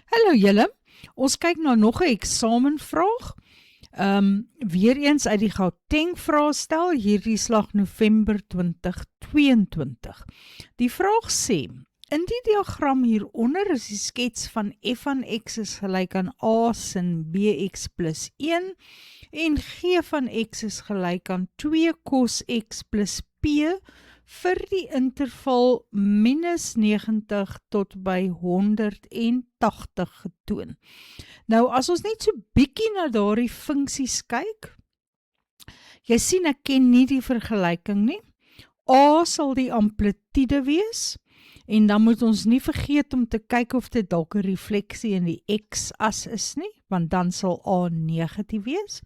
Hallo julle, ons kyk na nog 'n eksamenvraag. Weer eens uit die Gauteng vraestel, hierdie slag November 2022. Die vraag sê, in die diagram hieronder is die skets van f van x is gelyk aan a sin bx plus 1 en g van x is gelyk aan 2 cos x plus p vir die interval minus 90 tot by 180 getoon. Nou, as ons net so bietjie na daardie funksies kyk, jy sien ek ken nie die vergelyking nie. A sal die amplitude wees, en dan moet ons nie vergeet om te kyk of dit dalk 'n refleksie in die x-as is nie, want dan sal A negatief wees.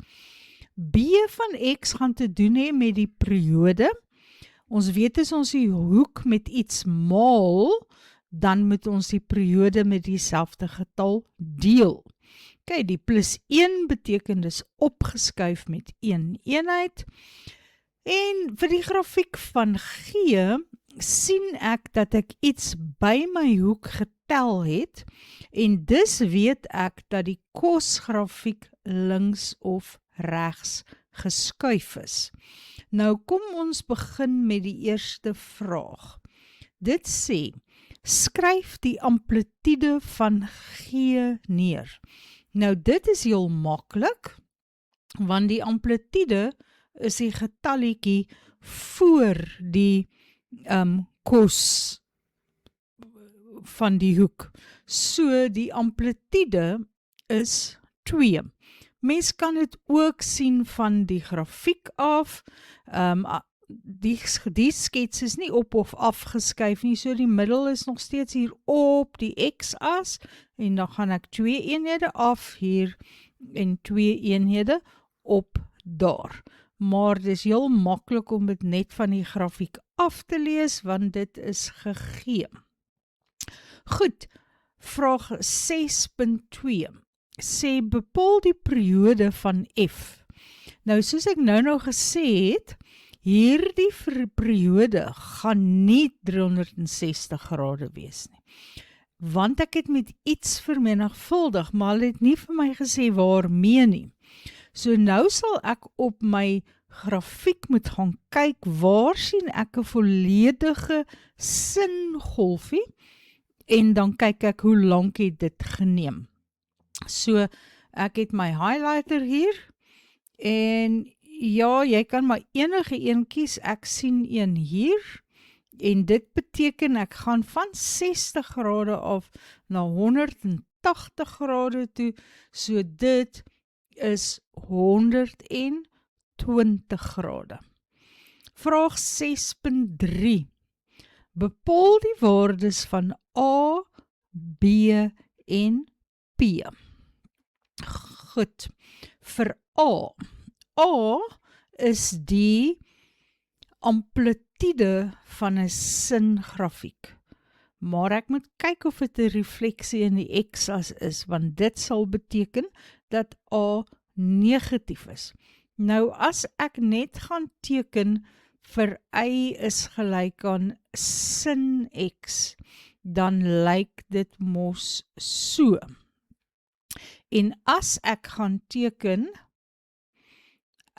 B van x gaan te doen hê met die periode. Ons weet as ons die hoek met iets maal, dan moet ons die periode met dieselfde getal deel. Kyk, die plus 1 beteken dis opgeskuif met 1 eenheid. En vir die grafiek van G, sien ek dat ek iets by my hoek getel het, en dus weet ek dat die kosgrafiek links of regs geskuif is. Nou kom ons begin met die eerste vraag. Dit sê, skryf die amplitude van G neer. Nou dit is heel maklik, want die amplitude is die getalletjie voor die kos van die hoek. So die amplitude is 2. Mens kan dit ook sien van die grafiek af. Die skets is nie op of afgeskuif nie, so die middel is nog steeds hier op die x-as, en dan gaan ek 2 eenhede af hier, en 2 eenhede op daar. Maar dit is heel maklik om dit net van die grafiek af te lees, want dit is gegee. Goed, vraag 6.2 sê bepaal die periode van f. Nou, soos ek nou gesê het, hierdie periode gaan nie 360 grade wees nie. Want ek het met iets vermenigvuldig, maar hulle het nie vir my gesê waarmee nie. So nou sal ek op my grafiek moet gaan kyk, waar sien ek 'n volledige singolfie, en dan kyk ek hoe lank het dit geneem. So, ek het my highlighter hier, en ja, jy kan maar enige een kies, ek sien een hier, en dit beteken ek gaan van 60 grade af na 180 grade toe, so dit is 120 grade. Vraag 6.3 bepaal die waardes van A, B en P. Goed, vir A is die amplitude van 'n singrafiek. Maar ek moet kyk of dit 'n refleksie in die x-as is, want dit sal beteken dat A negatief is. Nou as ek net gaan teken vir y is gelyk aan sin x, dan lyk dit mos so. En as ek gaan teken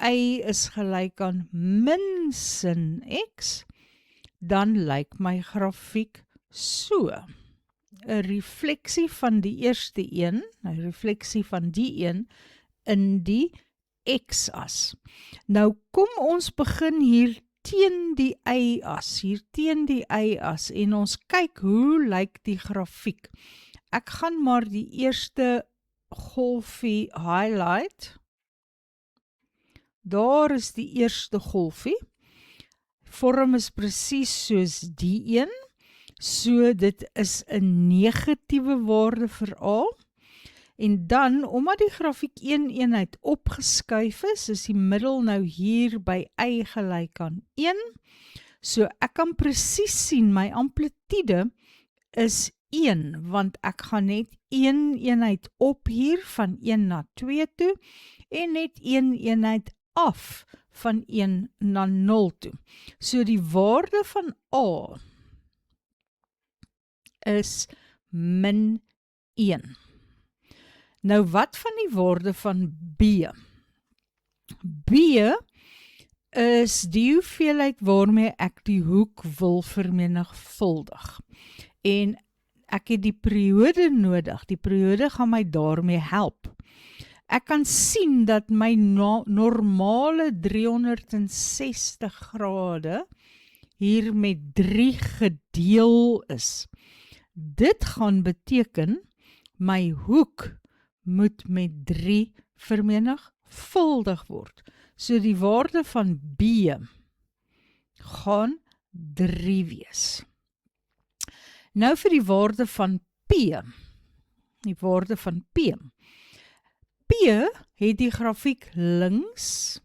y is gelyk aan min sin x, dan lyk my grafiek so. 'n refleksie van die eerste een, 'n refleksie van die een in die x-as. Nou kom ons begin hier teen die y-as, en ons kyk hoe lyk die grafiek. Ek gaan maar die eerste golfie highlight. Daar is die eerste golfie. Vorm is presies soos die een, so dit is 'n negatiewe waarde vir A. En dan, omdat die grafiek 1 eenheid opgeskuif is die middel nou hier by y gelyk aan 1. So ek kan presies sien, my amplitude is 1, want ek gaan net 1 eenheid op hier, van 1 na 2 toe, en net 1 eenheid af, van 1 na 0 toe. So die waarde van A is min 1. Nou wat van die woorde van B? B is die hoeveelheid waarmee ek die hoek wil vermenigvuldig. En ek het die periode nodig. Die periode gaan my daarmee help. Ek kan sien dat my normale 360 grade hier met 3 gedeel is. Dit gaan beteken, my hoek moet met 3 vermenigvuldig word. So die waarde van B gaan 3 wees. Nou vir die waarde van P. Die waarde van P. P het die grafiek links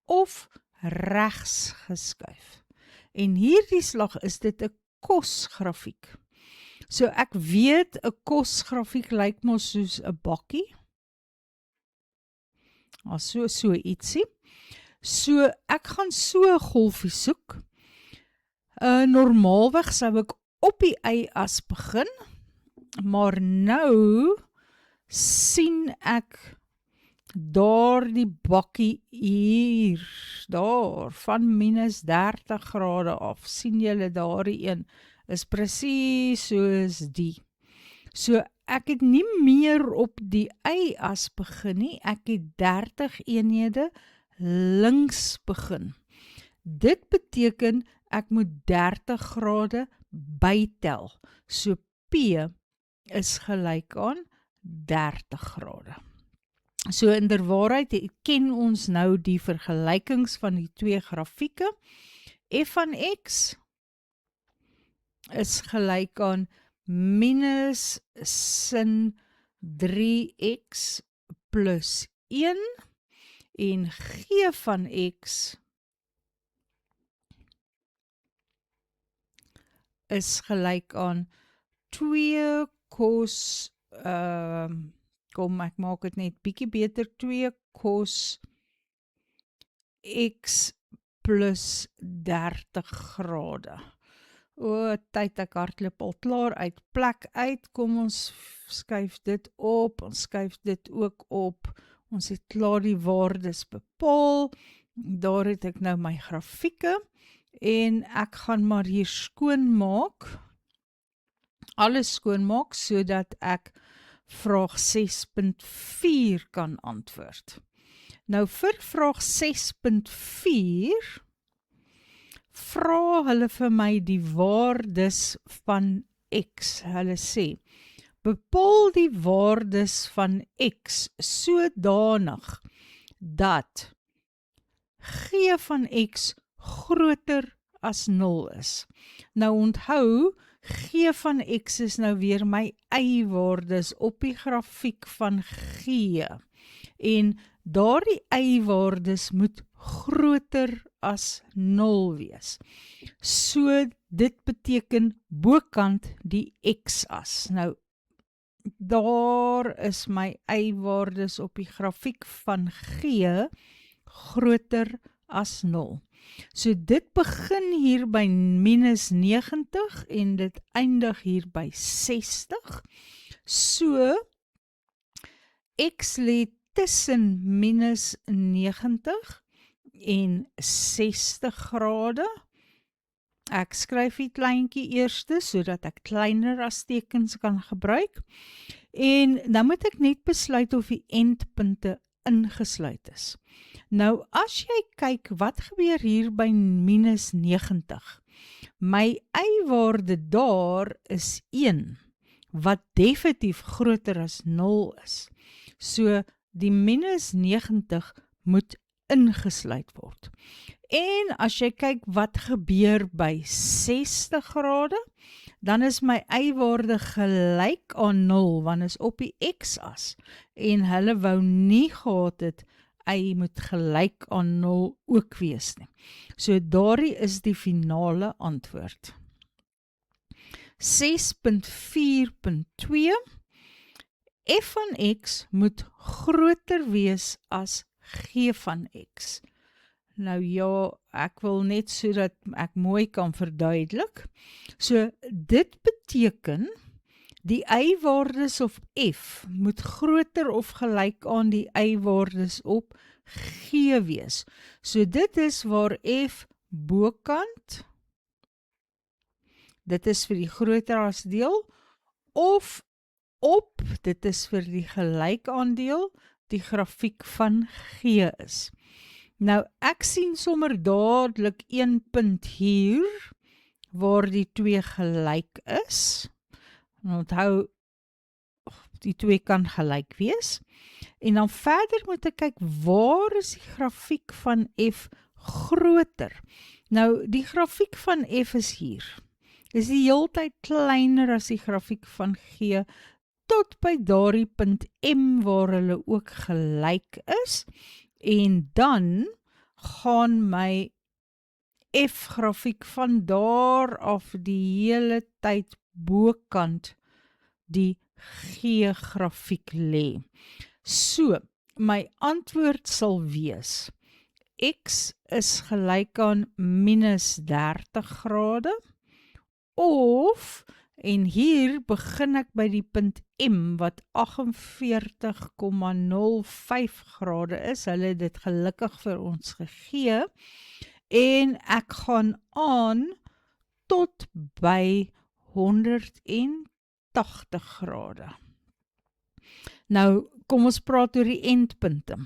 of regs geskuif. En hierdie slag is dit 'n kosgrafiek. So ek weet 'n kosgrafiek lyk mos soos 'n bakkie. So ietsie. So ek gaan so 'n golfie soek. Normaalweg sou ek op die y-as begin, maar nou sien ek daar die bakkie hier, daar, van minus 30 grade af, sien julle daar die een, is presies soos die. So ek het nie meer op die y-as begin nie, ek het 30 eenhede links begin. Dit beteken ek moet 30 grade bytel, so P is gelyk aan 30 grade. So inderwaarheid ken ons nou die vergelykings van die twee grafieke. F van x is gelyk aan minus sin 3x plus 1 en g van x is gelyk aan 2 cos, kom ek maak het net bietjie beter, 2 cos x plus 30 grade. O, tyd ek hardloop al klaar uit plek uit, kom ons skuif dit op, ons skuif dit ook op, ons het klaar die waardes bepaal, daar het ek nou my grafieke, en ek gaan maar hier skoonmaak, alles skoonmaak, so dat ek vraag 6.4 kan antwoord. Nou vir vraag 6.4 vra hulle vir my die waardes van x. Hulle sê, bepaal die waardes van x sodanig dat g van x groter as 0 is. Nou onthou, g van x is nou weer my y-waardes op die grafiek van g. En daardie y-waardes moet groter as 0 wees. So dit beteken bokant die x-as. Nou, daar is my y-waardes op die grafiek van g groter as 0. So dit begin hier by minus 90 en dit eindig hier by 60. So, x lê tussen minus 90 en 60 grade. Ek skryf die kleintjie eerste, sodat ek kleiner as tekens kan gebruik. En dan moet ek net besluit of die eindpunte ingesluit is. Nou, as jy kyk, wat gebeur hier by minus 90? My y-waarde daar is 1, wat definitief groter as 0 is. So, die minus 90 moet ingesluit word. En as jy kyk wat gebeur by 60 grade, dan is my y-waarde gelyk aan 0, want is op die x-as. En hulle wou nie gehad het, y moet gelyk aan 0 ook wees nie. So daardie is die finale antwoord. 6.4.2 f van x moet groter wees as g van x. Nou ja, ek wil net so dat ek mooi kan verduidelik. So dit beteken Die y-waardes op f moet groter of gelyk aan die y-waardes op g wees. So dit is waar f bokant, dit is vir die groter as deel, of op, dit is vir die gelykaandeel, die grafiek van g is. Nou, ek sien sommer dadelik een punt hier, waar die twee gelyk is. En onthou, die twee kan gelyk wees. En dan verder moet ek kyk, waar is die grafiek van f groter? Nou, die grafiek van f is hier. Is die heeltyd kleiner as die grafiek van g, tot by daardie punt m waar hulle ook gelyk is, en dan gaan my f-grafiek van daar af die hele tyd bokant die g-grafiek lê. So, my antwoord sal wees, x is gelyk aan minus 30 grade, of, en hier begin ek by die punt M, wat 48,05 grade is, hulle het dit gelukkig vir ons gegee, en ek gaan aan tot by 180 grade. Nou, kom ons praat oor die eindpunte.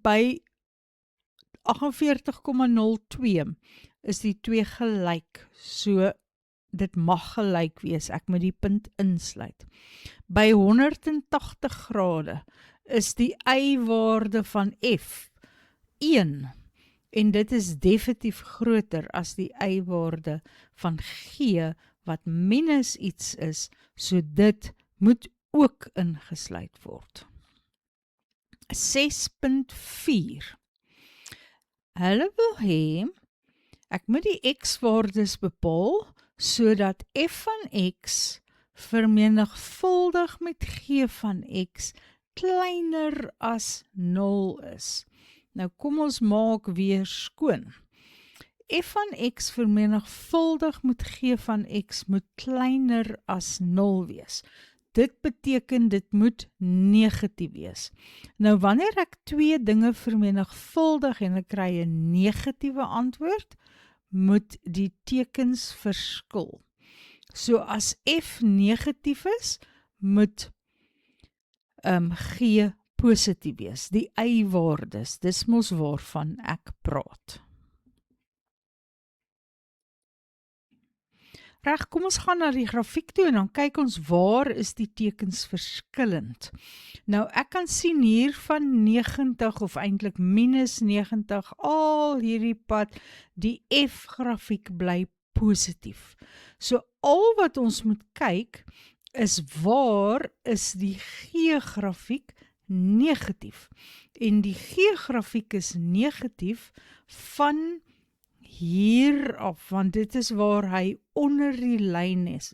By 48,02 is die twee gelyk, so dit mag gelyk wees, ek moet die punt insluit. By 180 grade is die y-waarde van f 1, en dit is definitief groter as die y-waarde van g, wat minus iets is, so dit moet ook ingesluit word. 6.4 Hulle wil hê, ek moet die x-waardes bepaal, sodat f van x vermenigvuldig met g van x kleiner as 0 is. Nou kom ons maak weer skoon. F van x vermenigvuldig met g van x moet kleiner as 0 wees. Dit beteken dit moet negatief wees. Nou wanneer ek twee dinge vermenigvuldig en ek kry 'n negatiewe antwoord, moet die tekens verskil. So as f negatief is, moet g positief wees. Die y-waardes, dis mos waarvan ek praat. Reg, kom ons gaan na die grafiek toe en dan kyk ons waar is die tekens verskillend. Nou ek kan sien hier van 90 of eintlik minus 90, al hierdie pad, die f-grafiek bly positief. So al wat ons moet kyk is waar is die g-grafiek negatief. En die g-grafiek is negatief van hier af, want dit is waar hy onder die lyn is.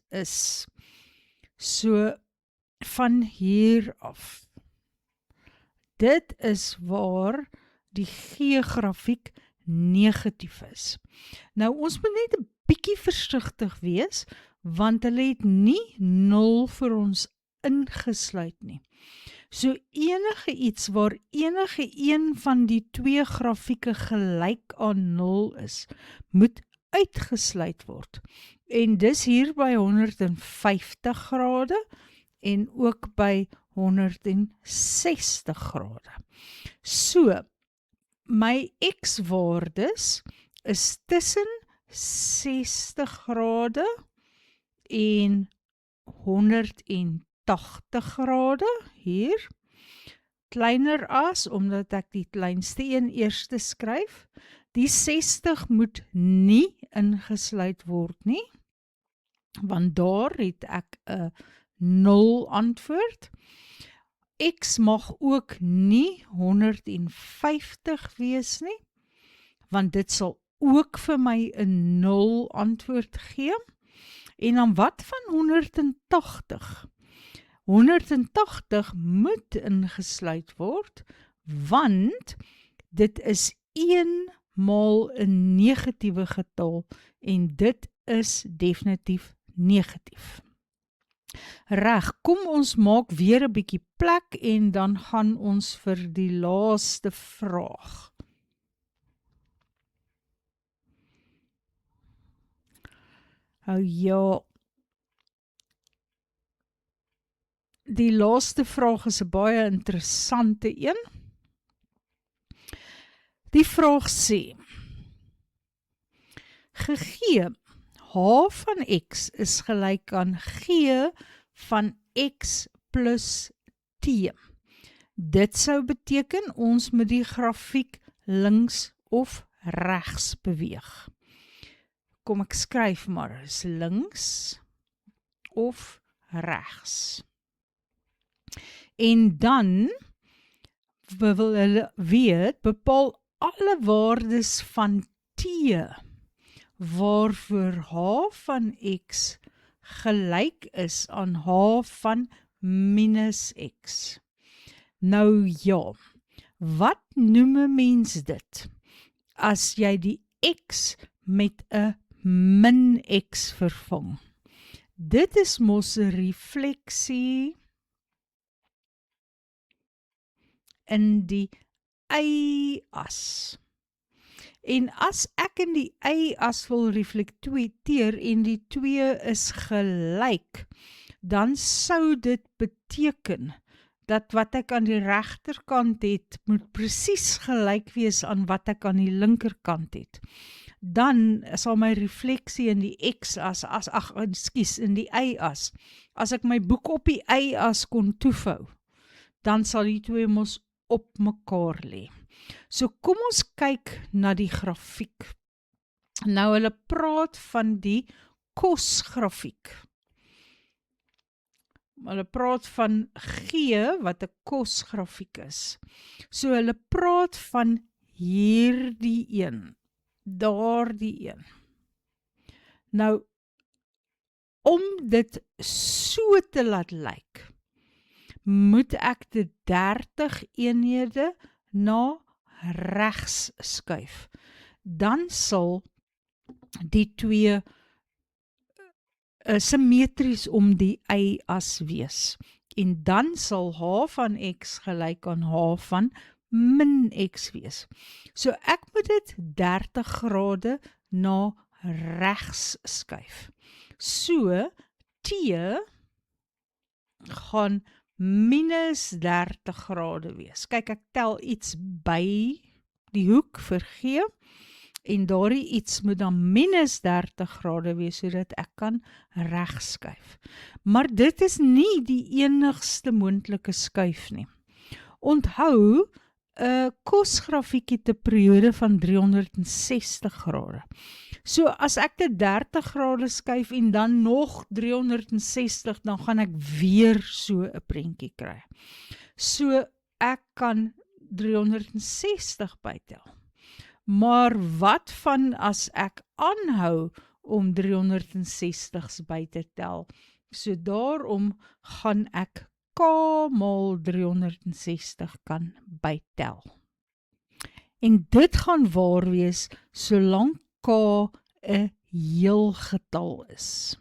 So, van hier af. Dit is waar die g-grafiek negatief is. Nou, ons moet net 'n bietjie versigtig wees, want hulle het nie 0 vir ons ingesluit nie. So enige iets waar enige een van die twee grafieke gelyk aan 0 is, moet uitgesluit word. En dis hier by 150 grade en ook by 160 grade. So, my x-waardes is tussen 60 grade en 180 grade, hier, kleiner as, omdat ek die kleinste een eerste skryf, die 60 moet nie ingesluit word nie, want daar het ek 'n 0 antwoord. X mag ook nie 150 wees nie, want dit sal ook vir my 'n 0 antwoord gee. En dan wat van 180? 180 moet ingesluit word, want dit is 1 maal 'n negatiewe getal en dit is definitief negatief. Reg, kom ons maak weer 'n bietjie plek en dan gaan ons vir die laaste vraag. Ja, die laaste vraag is 'n baie interessante een. Die vraag sê, gegee h van x is gelyk aan g van x plus t. Dit sou beteken ons moet die grafiek links of regs beweeg. Kom ek skryf maar, is links of regs. En dan wil hulle weet, bepaal alle waardes van t waarvoor h van x gelyk is aan h van minus x. Nou ja, wat noem 'n mens dit as jy die x met 'n min x vervang? Dit is mos 'n refleksie in die y-as. En as ek in die y-as wil reflekteer en die twee is gelyk, dan sou dit beteken dat wat ek aan die regterkant het, moet presies gelyk wees aan wat ek aan die linkerkant het. Dan sal my refleksie in die x-as, in die y-as, as ek my boek op die y-as kon toevou, dan sal die twee mos op mekaar lê. So kom ons kyk na die grafiek. Nou hulle praat van die kosgrafiek. Hulle praat van G wat 'n kosgrafiek is. So hulle praat van hierdie een, daardie een. Nou, om dit so te laat lyk, moet ek dit 30 eenhede na regs skuif. Dan sal die twee simmetries om die y-as wees. En dan sal h van x gelyk aan h van min x wees. So ek moet dit 30 grade na regs skuif. So t gaan minus 30 grade wees. Kyk, ek tel iets by die hoek vir G, en daardie iets moet dan minus 30 grade wees, sodat ek kan regs skuif. Maar dit is nie die enigste moontlike skuif nie. Onthou, 'n kosgrafiek het 'n periode van 360 grade. So as ek dit 30 grade skuif en dan nog 360, dan gaan ek weer so 'n prentjie kry. So ek kan 360 bytel. Maar wat van as ek aanhou om 360's by te tel? So daarom gaan ek k maal 360 kan bytel. En dit gaan waar wees solank k 'n heel getal is.